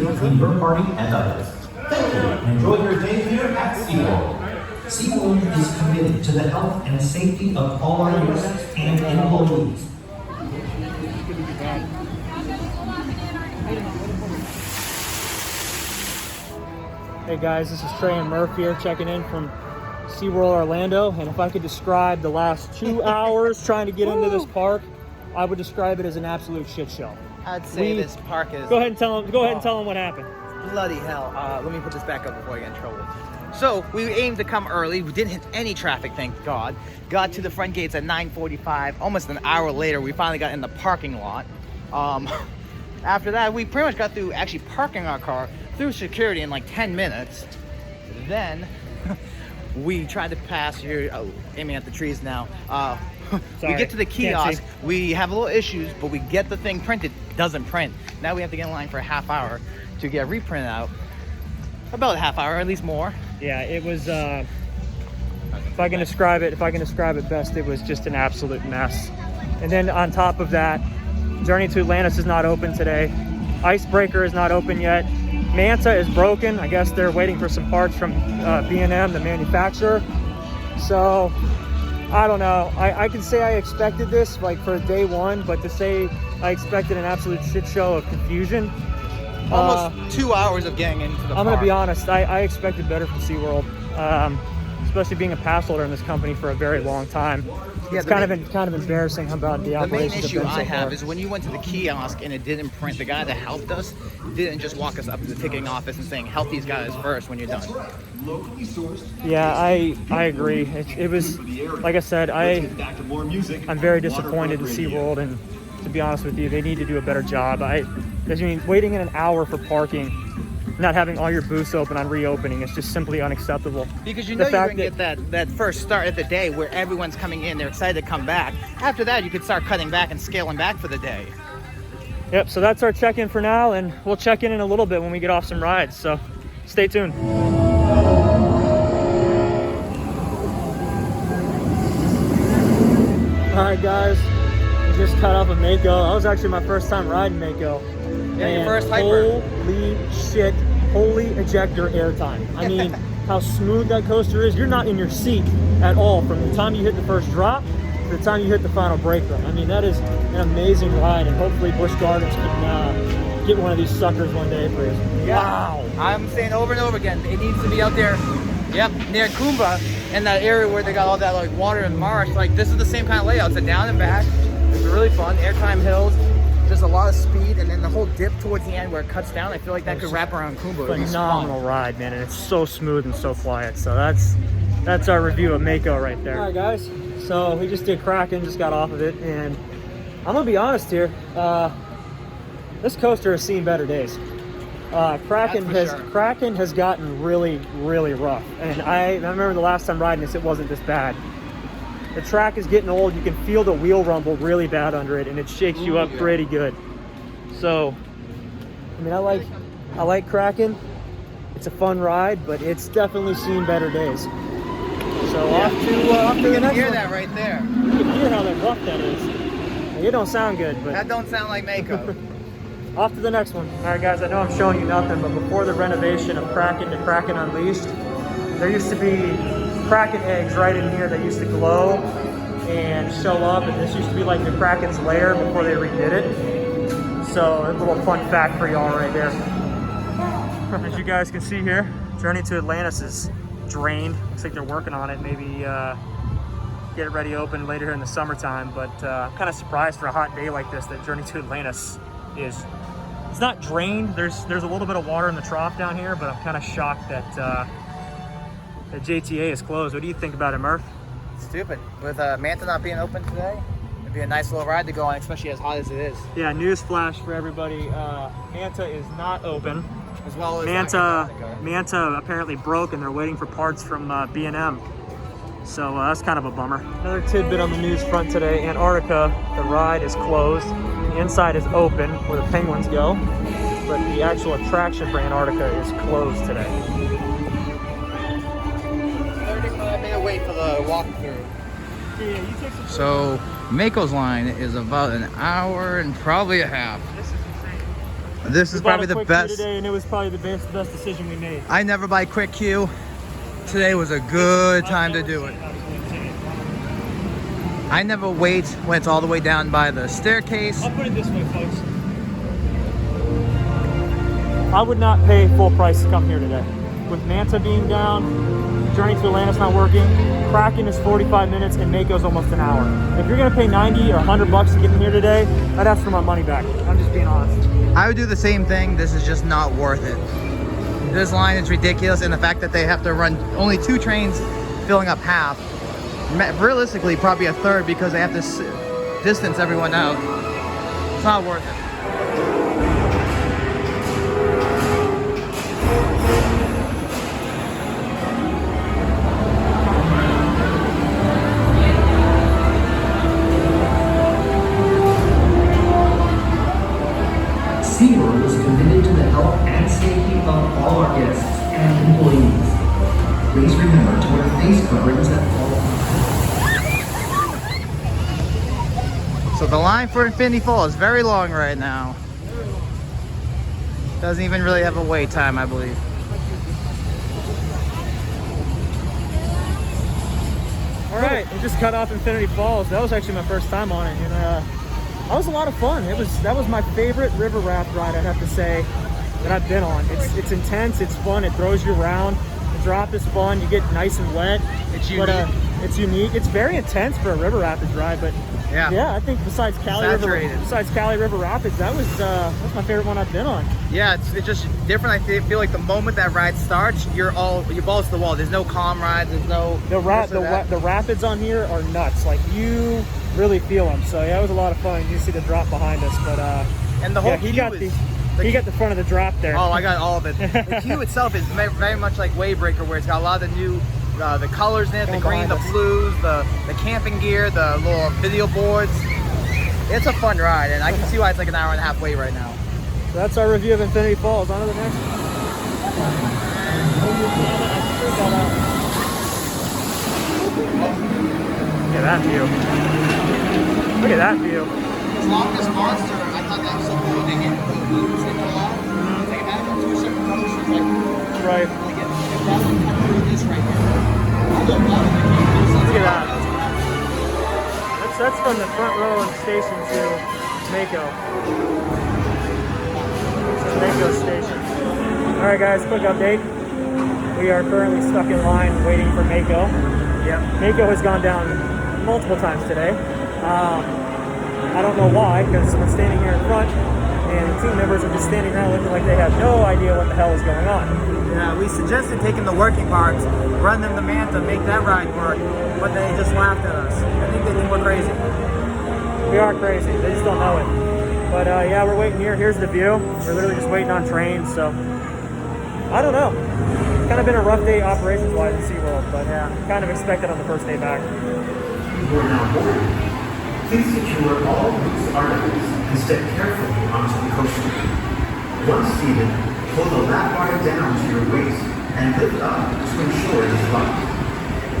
between your party and others. Thank you, and enjoy your day here at Seaworld. Seaworld is committed to the health and safety of all our guests and employees. Hey guys, this is Trey and Murphy here checking in from Seaworld Orlando, and if I could describe the last 2 hours trying to get into this park, I would describe it as an absolute shit show. I'd say this park is... Go ahead and tell them what happened. Bloody hell. Let me put this back up before I get in trouble. So, we aimed to come early. We didn't hit any traffic, thank God. Got to the front gates at 9:45. Almost an hour later, we finally got in the parking lot. After that, we pretty much got through actually parking our car through security in like 10 minutes. Then, we tried to pass here, aiming at the trees now. We get to the kiosk, we have a little issues, but we get the thing printed, doesn't print. Now we have to get in line for a half hour to get reprinted out. About a half hour, at least more. Yeah, it was, if I can describe it best, it was just an absolute mess. And then on top of that, Journey to Atlantis is not open today. Icebreaker is not open yet. Manta is broken. I guess they're waiting for some parts from B&M, the manufacturer. So, I don't know. I can say I expected this like for day one, but to say I expected an absolute shit show of confusion. Almost 2 hours of getting into the park. I'm going to be honest. I expected better from SeaWorld, especially being a pass holder in this company for a very long time. Yeah, it's kind of embarrassing about the operations. The main issue I have is when you went to the kiosk and it didn't print, the guy that helped us didn't just walk us up to the ticketing office and saying, help these guys first when you're done. Yeah, I agree. It was, like I said, I'm very disappointed in SeaWorld, and to be honest with you, they need to do a better job. Waiting in an hour for parking, not having all your booths open on reopening, is just simply unacceptable. Because you know you're going to get that first start at the day where everyone's coming in, they're excited to come back. After that, you could start cutting back and scaling back for the day. Yep, so that's our check-in for now, and we'll check in a little bit when we get off some rides, so stay tuned. Alright guys, we just cut off of Mako. That was actually my first time riding Mako. Yeah, your first hyper. Holy shit, holy ejector airtime. I mean, how smooth that coaster is. You're not in your seat at all from the time you hit the first drop to the time you hit the final brake run. I mean, that is an amazing ride, and hopefully Busch Gardens can get one of these suckers one day, please. Yeah. Wow. I'm saying over and over again, it needs to be out there, yep, near Kumba, in that area where they got all that like water and marsh. Like, this is the same kind of layout. It's a down and back. It's really fun. Airtime hills. There's a lot of speed, and then the whole dip towards the end where it cuts down. I feel like that could wrap around Kumba. Phenomenal ride, man, and it's so smooth and so quiet. So that's our review of Mako right there. All right, guys. So we just did Kraken, just got off of it, and I'm gonna be honest here. This coaster has seen better days. Kraken has gotten really, really rough, and I remember the last time riding this, it wasn't this bad. The track is getting old. You can feel the wheel rumble really bad under it, and it shakes you up pretty good. So, I mean, I like Kraken. It's a fun ride, but it's definitely seen better days. So off to the next one. You can hear that right there. You can hear how that rough that is. It don't sound good, but that don't sound like Mako. Off to the next one. All right, guys. I know I'm showing you nothing, but before the renovation of Kraken to Kraken Unleashed, there used to be Kraken eggs right in here that used to glow and show up, and this used to be like the Kraken's lair before they redid it. So a little fun fact for y'all right there. As you guys can see here, Journey to Atlantis is drained. Looks like they're working on it, maybe get it ready open later here in the summertime, but I'm kind of surprised for a hot day like this that Journey to Atlantis it's not drained. There's a little bit of water in the trough down here, but I'm kind of shocked that that JTA is closed. What do you think about it, Murph? Stupid. With Manta not being open today, it'd be a nice little ride to go on, especially as hot as it is. Yeah, news flash for everybody. Manta is not open. As well as Manta apparently broke, and they're waiting for parts from B&M. So that's kind of a bummer. Another tidbit on the news front today. Antarctica, the ride is closed. The inside is open where the penguins go, but the actual attraction for Antarctica is closed today. 35-minute wait for the walkthrough. So Mako's line is about an hour and probably a half. This is insane. This is We bought probably a the quick queue best. today, and it was probably the best decision we made. I never buy quick queue. Today was a good time to do it. I never wait when it's all the way down by the staircase. I'll put it this way, folks. I would not pay full price to come here today. With Manta being down, Journey to Atlantis not working, Kraken is 45 minutes, and Mako's almost an hour. If you're gonna pay 90 or 100 bucks to get in here today, I'd ask for my money back. I'm just being honest. I would do the same thing. This is just not worth it. This line is ridiculous, and the fact that they have to run only 2 trains filling up half. Realistically, probably a third because they have to distance everyone out. It's not worth it. Seaworld is committed to the health and safety of all our guests and employees. Please remember to wear face coverings at all times. So the line for Infinity Fall is very long right now. Doesn't even really have a wait time, I believe. All right, we just cut off Infinity Falls. That was actually my first time on it, and that was a lot of fun. That was my favorite river raft ride, I'd have to say, that I've been on. It's intense, it's fun, it throws you around. The drop is fun, you get nice and wet. It's unique. But, it's unique. It's very intense for a river rapids ride, but yeah, I think besides Cali River Rapids, that's my favorite one I've been on. Yeah, it's just different. I feel like the moment that ride starts, you're balls to the wall. There's no calm rides. There's no the rapids on here are nuts. Like, you really feel them. So yeah, it was a lot of fun. You see the drop behind us, but and the whole he got the front of the drop there. Oh, I got all of it. The queue itself is very much like Waybreaker, where it's got a lot of the new the colors in it, the green, the blues, the camping gear, the little video boards. It's a fun ride, and I can see why it's like an hour and a half wait right now. So that's our review of Infinity Falls. On to the next one. Look at that view. Look at that view. As long as Monster, I thought that was so cool. They get boots and all. They have 2 separate coasters, like Right. if that's what comes through this right here. Look at that. That's from the front row of the station to Mako. This is Mako station. Alright guys, quick update. We are currently stuck in line waiting for Mako. Yeah. Mako has gone down multiple times today. I don't know why, because we're standing here in front and the team members are just standing around looking like they have no idea what the hell is going on. Yeah, we suggested taking the working parts, run them to Manta, make that ride work, but they just laughed at us. I think they think we're crazy. We are crazy, they just don't know it. But yeah, we're waiting here. Here's the view. We're literally just waiting on trains, so I don't know. It's kind of been a rough day operations-wise in SeaWorld, but yeah, kind of expected on the first day back. You are now boarded. Please secure all loose articles and step carefully onto the coaster. Once seated, pull the lap bar down to your waist and lift up to ensure it is locked.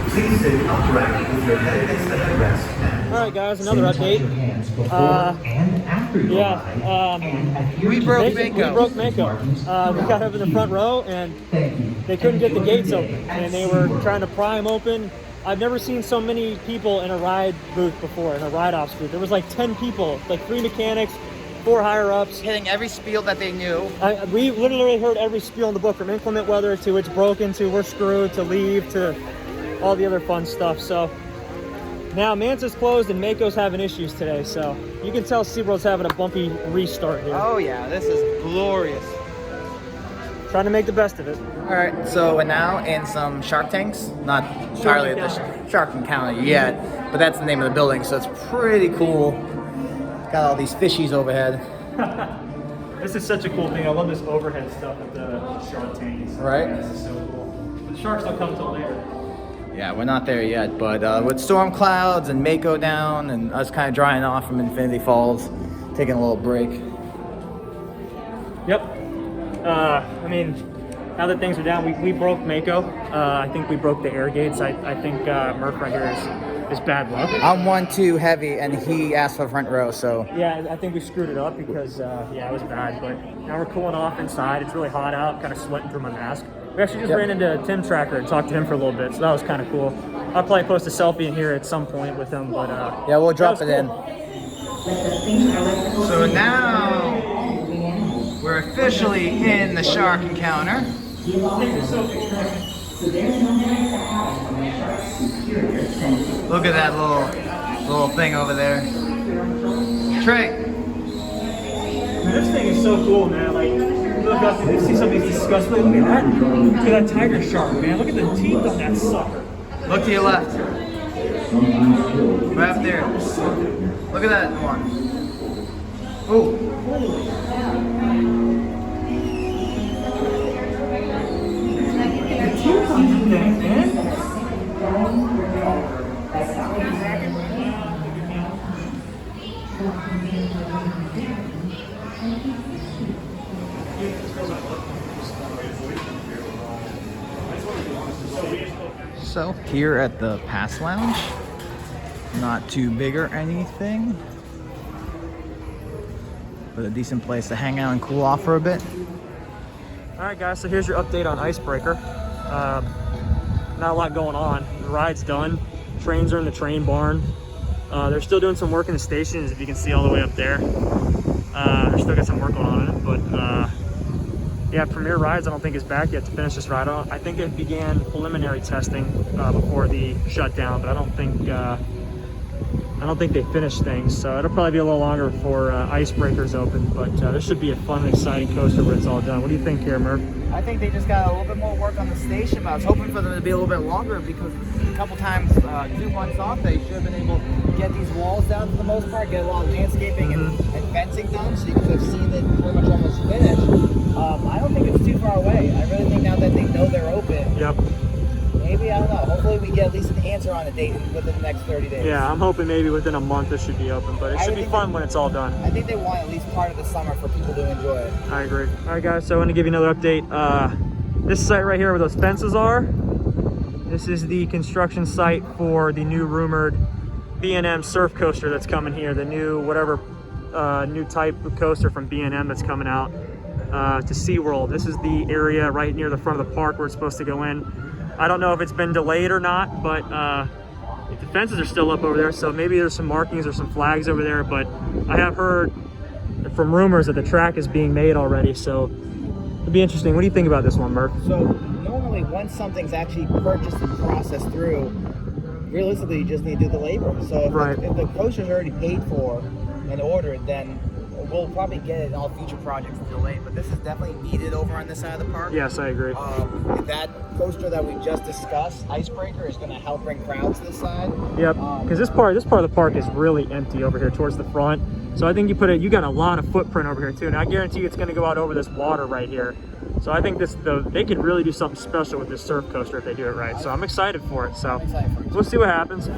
Please sit upright with your head against the headrest and All right, guys, another update. sanitize your hands before and after your ride. And adhere we to broke basic Mako. We broke safety Mako. markings. We got up in the front row and Thank you. they couldn't get the gates open, and they were trying to pry them open. I've never seen so many people in a ride booth before, in a ride ops booth. There was like 10 people, like 3 mechanics, 4 higher ups. Hitting every spiel that they knew. We literally heard every spiel in the book, from inclement weather to it's broken to we're screwed to leave to all the other fun stuff. So now Manta's closed and Mako's having issues today. So you can tell SeaWorld's having a bumpy restart here. Oh yeah, this is glorious. Trying to make the best of it. All right, so we're now in some Shark Tanks. Not entirely at the Shark Encounter yet, but that's the name of the building, so it's pretty cool. Got all these fishies overhead. This is such a cool thing. I love this overhead stuff with the shark tanks. Right. This is so cool. But the sharks don't come till later. Yeah, we're not there yet, but with storm clouds and Mako down and us kind of drying off from Infinity Falls, taking a little break. Yep. I mean, now that things are down, we broke Mako. I think we broke the air gates. I think Murph right here is is bad luck. I'm one too heavy, and he asked for front row, so. Yeah, I think we screwed it up because, yeah, it was bad. But now we're cooling off inside. It's really hot out, kind of sweating through my mask. We actually just ran into Tim Tracker and talked to him for a little bit, so that was kind of cool. I'll probably post a selfie in here at some point with him, but yeah, we'll drop it cool. in. So now we're officially in the shark encounter. Look at that little thing over there. Trey. This thing is so cool, man. Like, you look up and you see some of these disgusting. Look at that. Look at that tiger shark, man. Look at the teeth on that sucker. Look to your left. Right up there. Look at that one. Oh. The teeth on that thing, man. So here at the Pass Lounge, not too big or anything, but a decent place to hang out and cool off for a bit. All right, guys, so here's your update on Icebreaker. Not a lot going on. The ride's done. Trains are in the train barn. They're still doing some work in the stations, if you can see all the way up there. They're still got some work going on in it, but yeah, Premier Rides I don't think is back yet to finish this ride. I think it began preliminary testing before the shutdown, but I don't think they finished things, so it'll probably be a little longer before Icebreaker's open, but this should be a fun and exciting coaster when it's all done. What do you think here, Murph? I think they just got a little bit more work on the station, but I was hoping for them to be a little bit longer because a couple times, 2 months off, they should have been able to get these walls down for the most part, get a lot of landscaping and fencing done, so you could have seen it pretty much almost finished. I don't think it's too far away. I really think now that they know they're open, Yep. maybe, I don't know, hopefully we get at least an answer on a date within the next 30 days. Yeah, I'm hoping maybe within a month this should be open, but it should be fun when it's all done. I think they want at least part of the summer for people to enjoy it. I agree. All right, guys, so I want to give you another update. This site right here where those fences are, this is the construction site for the new rumored B&M surf coaster that's coming here, the new whatever new type of coaster from B&M that's coming out to Seaworld. This is the area right near the front of the park where it's supposed to go in. I don't know if it's been delayed or not, but the fences are still up over there, so maybe there's some markings or some flags over there, but I have heard from rumors that the track is being made already, so it'll be interesting. What do you think about this one, Murph? So normally once something's actually purchased and processed through, realistically you just need to do the labor. So if the coaster's already paid for and ordered, then we'll probably get it in all future projects delayed, but this is definitely needed over on this side of the park. Yes, I agree. That coaster that we just discussed, Icebreaker, is going to help bring crowds to this side. Yep, because this part of the park is really empty over here towards the front. So I think you got a lot of footprint over here too, and I guarantee you it's going to go out over this water right here. So I think they could really do something special with this surf coaster if they do it right. So I'm excited for it. So we'll see what happens. All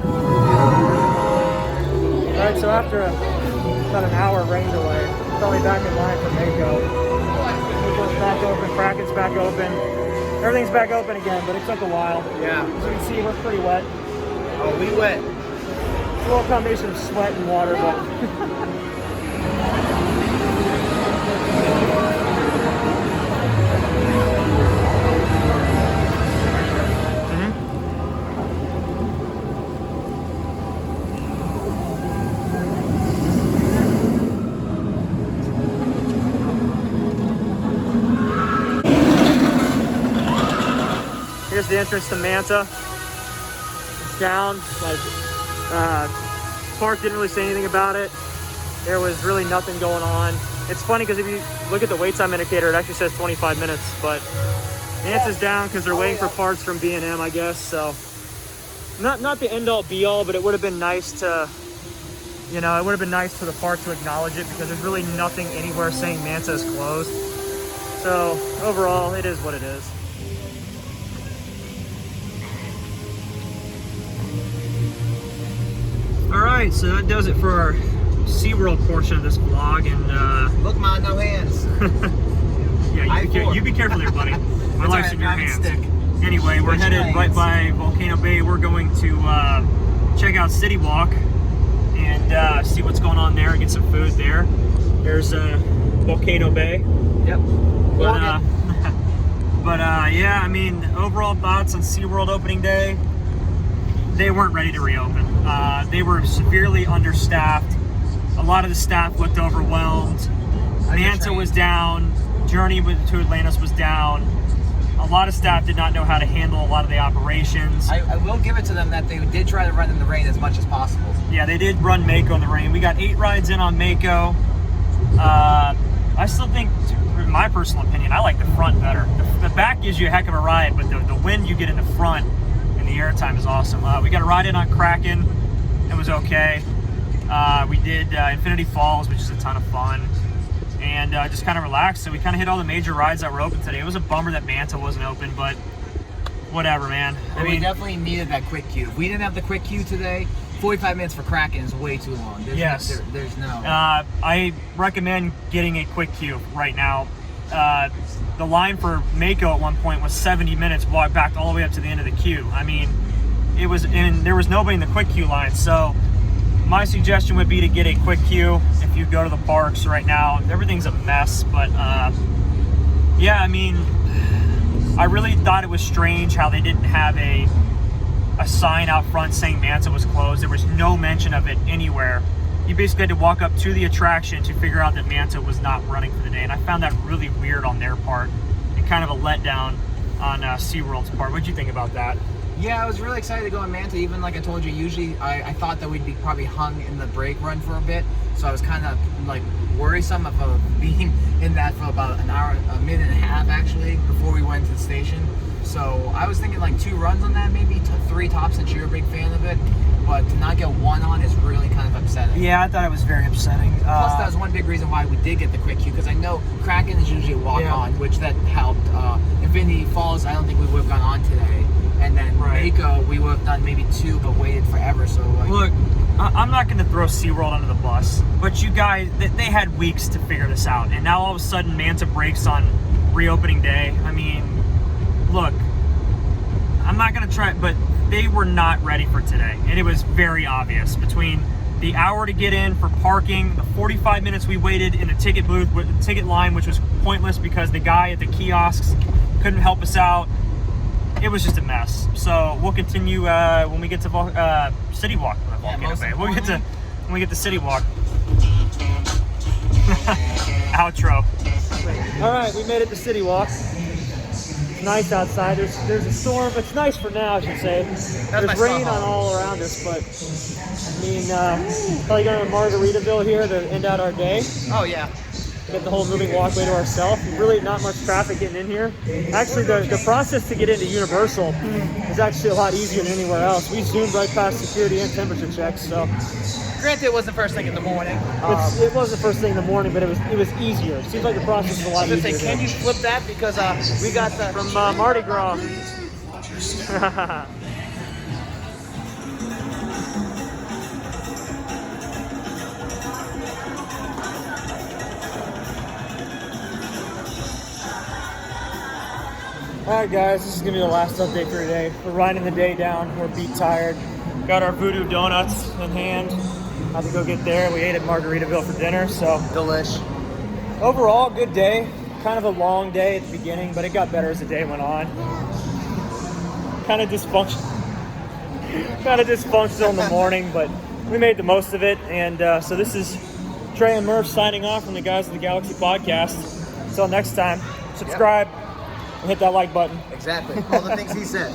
right, so after about an hour rain delay, probably back in line for Mako. Mako's back open, Kraken's back open. Everything's back open again, but it took a while. Yeah. As you can see, we're pretty wet. Oh, we wet. It's a little combination of sweat and water, but here's the entrance to Manta. It's down. Like, park didn't really say anything about it. There was really nothing going on. It's funny because if you look at the wait time indicator, it actually says 25 minutes, but Manta's down because they're waiting for parts from B&M, I guess. So not the end all be all, but it would have been nice to, it would have been nice for the park to acknowledge it because there's really nothing anywhere saying Manta is closed. So overall, it is what it is. All right, so that does it for our SeaWorld portion of this vlog. And look, man, no hands. Yeah, you be careful there, buddy. My life's in your hands. Anyway, we're headed right by Volcano Bay. We're going to check out City Walk and see what's going on there and get some food there. There's Volcano Bay. Yep. But yeah, I mean, overall thoughts on SeaWorld opening day, they weren't ready to reopen. They were severely understaffed. A lot of the staff looked overwhelmed. Manta was down. Journey to Atlantis was down. A lot of staff did not know how to handle a lot of the operations. I will give it to them that they did try to run in the rain as much as possible. Yeah, they did run Mako in the rain. We got 8 rides in on Mako. I still think, in my personal opinion, I like the front better. The back gives you a heck of a ride, but the wind you get in the front and the airtime is awesome. We got a ride in on Kraken. It was okay. We did Infinity Falls, which is a ton of fun. And just kind of relaxed. So we kind of hit all the major rides that were open today. It was a bummer that Manta wasn't open, but whatever, man. I mean, we definitely needed that quick queue. If we didn't have the quick queue today, 45 minutes for Kraken is way too long. There's no. I recommend getting a quick queue right now. The line for Mako at one point was 70 minutes, walked back all the way up to the end of the queue. I mean, it was, and there was nobody in the quick queue line. So my suggestion would be to get a quick queue if you go to the parks right now. Everything's a mess, but yeah, I mean, I really thought it was strange how they didn't have a sign out front saying Manta was closed. There was no mention of it anywhere. You basically had to walk up to the attraction to figure out that Manta was not running for the day, and I found that really weird on their part and kind of a letdown on SeaWorld's part. What'd you think about that? Yeah, I was really excited to go on Manta. Even like I told you, usually I thought that we'd be probably hung in the break run for a bit, so I was kind of like worrisome of being in that for about an hour, a minute and a half actually, before we went to the station. So I was thinking like 2 runs on that, maybe 3 tops, since you're a big fan of it. But to not get 1 on is really kind of upsetting. Yeah, I thought it was very upsetting. Plus, that was one big reason why we did get the quick queue, because I know Kraken is usually a walk-on, which that helped. Infinity Falls, I don't think we would have gone on today. And then Mako, we would have done maybe 2, but waited forever. So like, look, I'm not going to throw SeaWorld under the bus, but you guys, they had weeks to figure this out. And now all of a sudden, Manta breaks on reopening day. I mean, look, I'm not going to try, but they were not ready for today. And it was very obvious between the hour to get in for parking, the 45 minutes we waited in the ticket booth, the ticket line, which was pointless because the guy at the kiosks couldn't help us out. It was just a mess. So we'll continue when we get to City Walk. Volcano Bay. We'll get to when we get to City Walk. Outro. All right, we made it to City Walk. It's nice outside. There's a storm. It's nice for now, I should say. There's rain on all around us, but I mean, probably going to Margaritaville here to end out our day. oh yeah. Get the whole moving walkway to ourselves. Really not much traffic getting in here. Actually, the process to get into Universal is actually a lot easier than anywhere else. We zoomed right past security and temperature checks, so. Granted, it wasn't the first thing in the morning. It was the first thing in the morning, but it was easier. It seems like the process is a lot easier. Can you flip that? Because we got the... From Mardi Gras. Alright guys, this is going to be the last update for today. We're riding the day down, we're beat tired. Got our voodoo donuts in hand. Had to go get there. We ate at Margaritaville for dinner, so. Delish. Overall, good day. Kind of a long day at the beginning, but it got better as the day went on. Kind of dysfunctional in the morning, but we made the most of it. And so this is Trey and Murph signing off from the Guys of the Galaxy podcast. Until next time, subscribe and hit that like button. Exactly. All the things he said.